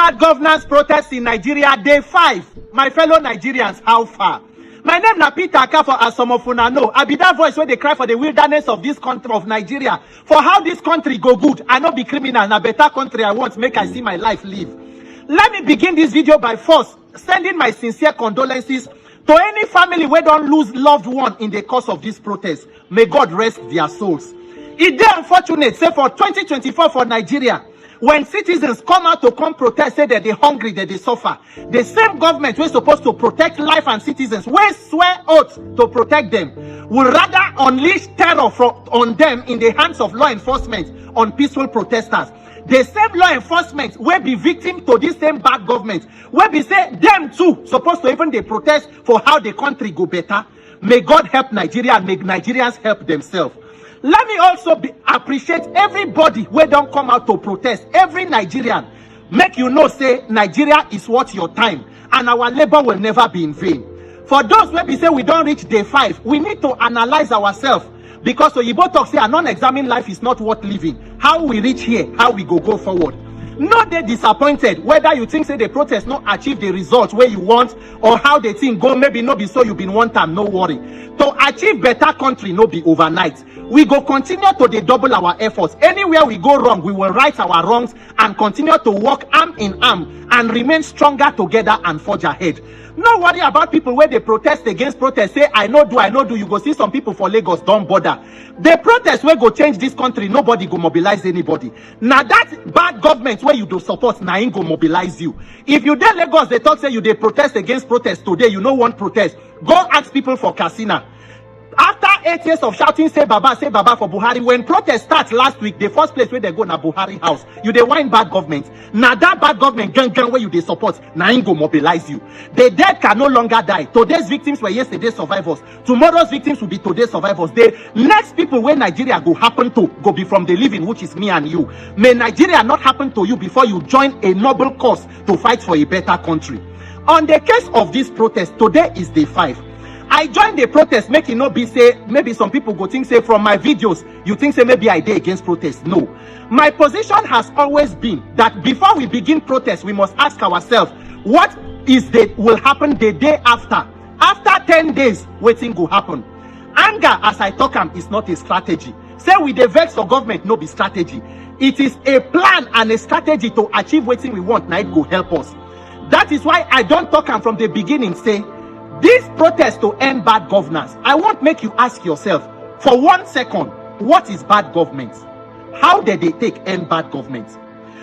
bad governance protests in Nigeria, day 5. My fellow Nigerians, how far? My name na Peter Akah, for as some of una know. I be that voice where they cry for the wilderness of this country of Nigeria. For how this country go good. I not be criminal, na better country I want, make I see my life live. Let me begin this video by first sending my sincere condolences to any family where don't lose loved one in the course of this protest. May God rest their souls. It is unfortunate, say for 2024 for Nigeria, when citizens come out to come protest, say that they're hungry, that they suffer. The same government we're supposed to protect life and citizens, we swear oath to protect them, will rather unleash terror on them in the hands of law enforcement on peaceful protesters. The same law enforcement will be victim to this same bad government. Will be say them too supposed to even they protest for how the country go better. May God help Nigeria and make Nigerians help themselves. Let me also appreciate everybody who don't come out to protest. Every Nigerian, make you know say Nigeria is worth your time and our labor will never be in vain. For those where we say we don't reach day 5, we need to analyze ourselves, because Oyibo talk say a non-examined life is not worth living. How we reach here, how we go forward. No, they disappointed whether you think say the protest not achieve the result where you want, or how they think go, maybe no be so you been one time, no worry. To achieve better country no be overnight. We go continue to double our efforts. Anywhere we go wrong, we will right our wrongs and continue to work arm in arm and remain stronger together and forge ahead. No worry about people where they protest against protest, say I no do. You go see some people for Lagos, don't bother. The protest will go change this country, nobody go mobilize anybody. Now that bad government where you do support, now ain't go mobilize you. If you dey Lagos, they talk say you they protest against protest today, you no want protest. Go ask people for Kasina. After 8 years of shouting say Baba for Buhari, when protest starts last week, the first place where they go na Buhari house. You they whine bad government. Now that bad government gang where you they support, now ain't go mobilize you. The dead can no longer die. Today's victims were yesterday's survivors. Tomorrow's victims will be today's survivors. The next people where Nigeria go happen to go be from the living, which is me and you. May Nigeria not happen to you before you join a noble cause to fight for a better country. On the case of this protest, today is day 5. I joined the protest, make it not be say, maybe some people go think say from my videos, you think say maybe I did against protest. No. My position has always been that before we begin protest, we must ask ourselves, what is that will happen the day after? After 10 days, waiting will happen. Anger, as I talk is not a strategy. Say we the vex for government, no be strategy. It is a plan and a strategy to achieve what we want, now it go help us. That is why I don't talk from the beginning, say, this protest to end bad governance. I want make you ask yourself for 1 second, what is bad government? How did they take end bad government?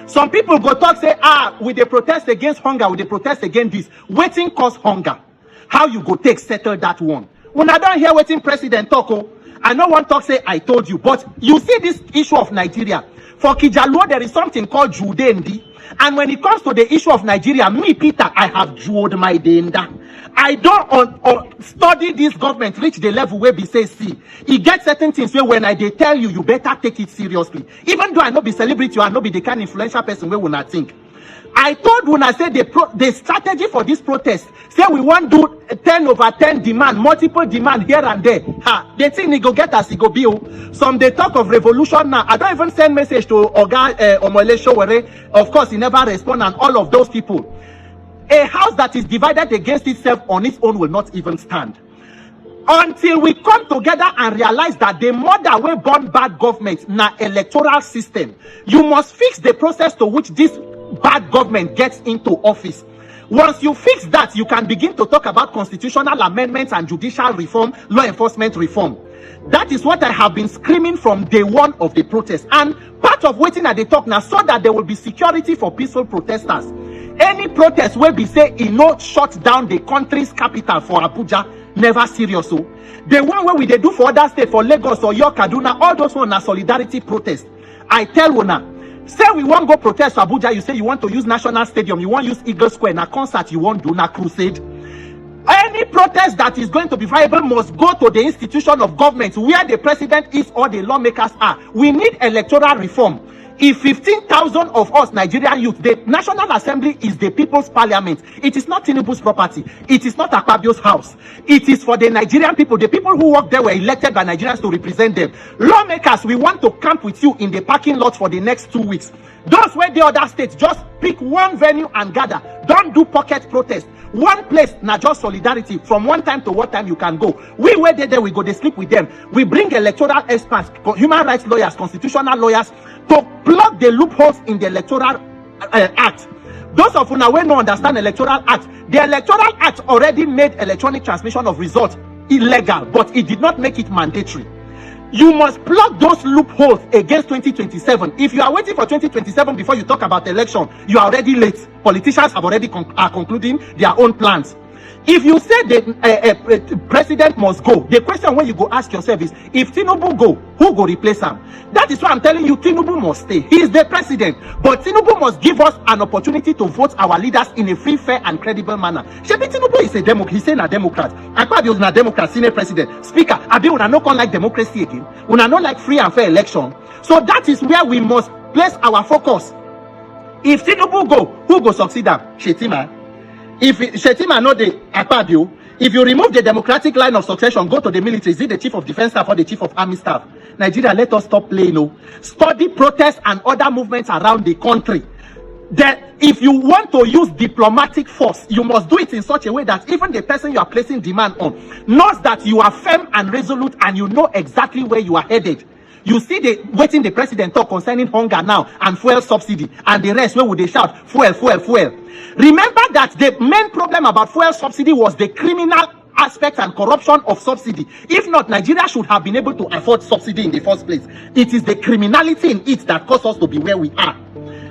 Some people go talk say, with the protest against hunger, with the protest against this, waiting cause hunger. How you go take settle that one? When I don't hear waiting president talk, I no one talk say I told you, but you see this issue of Nigeria. For Kijaluo, there is something called Judendi. And when it comes to the issue of Nigeria, me, Peter, I have jeweled my denda. I don't study this government, reach the level where we say, see, it gets certain things where when they tell you, you better take it seriously. Even though I not be celebrity, I not be the kind of influential person where we not think. I told when I said the strategy for this protest, say we want to do 10/10 demand, multiple demand here and there. They think they go get us, it go be. Some they talk of revolution now. I don't even send message to Oga Omole Showore. Of course, he never respond, and all of those people. A house that is divided against itself on its own will not even stand. Until we come together and realize that the mother will born bad government na electoral system. You must fix the process to which this bad government gets into office. Once you fix that, you can begin to talk about constitutional amendments and judicial reform, law enforcement reform. That is what I have been screaming from day 1 of the protest. And part of waiting at the talk now, so that there will be security for peaceful protesters. Any protest where we say it not shut down the country's capital for Abuja, never serious. So the one where we they do for other states, for Lagos or York, Kaduna, all those one are solidarity protest. I tell you now, say we want to go protest for Abuja, you say you want to use National Stadium, you want to use Eagle Square, na concert you want to do, na crusade. Any protest that is going to be viable must go to the institution of government where the president is or the lawmakers are. We need electoral reform. If 15,000 of us Nigerian youth, the National Assembly is the people's parliament. It is not Tinubu's property. It is not Akpabio's house. It is for the Nigerian people. The people who work there were elected by Nigerians to represent them. Lawmakers, we want to camp with you in the parking lot for the next 2 weeks. Those where the other states, just pick one venue and gather. Don't do pocket protest. One place, not just solidarity. From one time to what time you can go. We were there, we go, they sleep with them. We bring electoral experts, human rights lawyers, constitutional lawyers, to plug the loopholes in the electoral act. Those of you now who don't understand electoral act, the electoral act already made electronic transmission of results illegal, but it did not make it mandatory. You must plug those loopholes against 2027. If you are waiting for 2027 before you talk about election, you are already late. Politicians have already concluding their own plans. If you say the president must go, the question when you go ask yourself is, if Tinubu go, who go replace him? That is why I'm telling you, Tinubu must stay. He is the president, but Tinubu must give us an opportunity to vote our leaders in a free, fair, and credible manner. Shebi Tinubu is a Democrat. He's saying a Democrat. Akpabio is a Democrat, senior president. Speaker, Abi una no come like democracy again. Una no like free and fair election. So that is where we must place our focus. If Tinubu go, who go succeed him? Shetima. If Shetima know the Akpabio, if you remove the democratic line of succession, go to the military, is it the chief of defense staff or the chief of army staff? Nigeria, let us stop playing. No. Study protests and other movements around the country. That if you want to use diplomatic force, you must do it in such a way that even the person you are placing demand on knows that you are firm and resolute and you know exactly where you are headed. You see the waiting the president talk concerning hunger now and fuel subsidy and the rest, where would they shout fuel, fuel, fuel? Remember that the main problem about fuel subsidy was the criminal aspect and corruption of subsidy. If not, Nigeria should have been able to afford subsidy in the first place. It is the criminality in it that caused us to be where we are.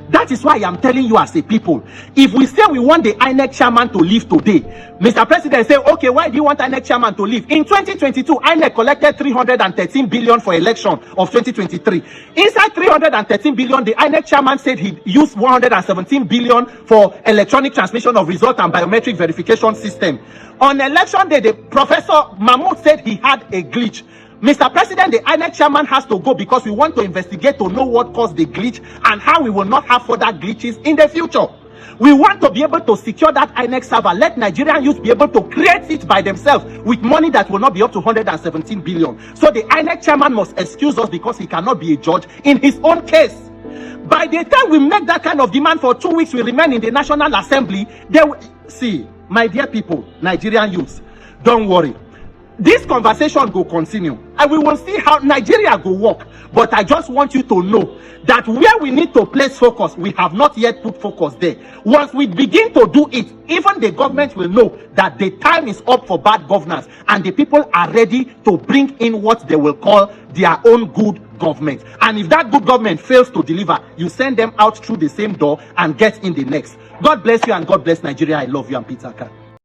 That is why I am telling you as a people, if we say we want the INEC chairman to leave today, Mr. President say, okay, why do you want INEC chairman to leave? In 2022, INEC collected 313 billion for election of 2023. Inside 313 billion, the INEC chairman said he used 117 billion for electronic transmission of result and biometric verification system. On election day, the Professor Mahmoud said he had a glitch. Mr. President, the INEC chairman has to go because we want to investigate to know what caused the glitch and how we will not have further glitches in the future. We want to be able to secure that INEC server. Let Nigerian youth be able to create it by themselves with money that will not be up to 117 billion. So the INEC chairman must excuse us because he cannot be a judge in his own case. By the time we make that kind of demand for 2 weeks, we remain in the National Assembly. They will see, my dear people, Nigerian youths, don't worry. This conversation will continue and we will see how Nigeria will work. But I just want you to know that where we need to place focus, we have not yet put focus there. Once we begin to do it, even the government will know that the time is up for bad governance and the people are ready to bring in what they will call their own good government. And if that good government fails to deliver, you send them out through the same door and get in the next. God bless you and God bless Nigeria. I love you. I'm Peter Akah.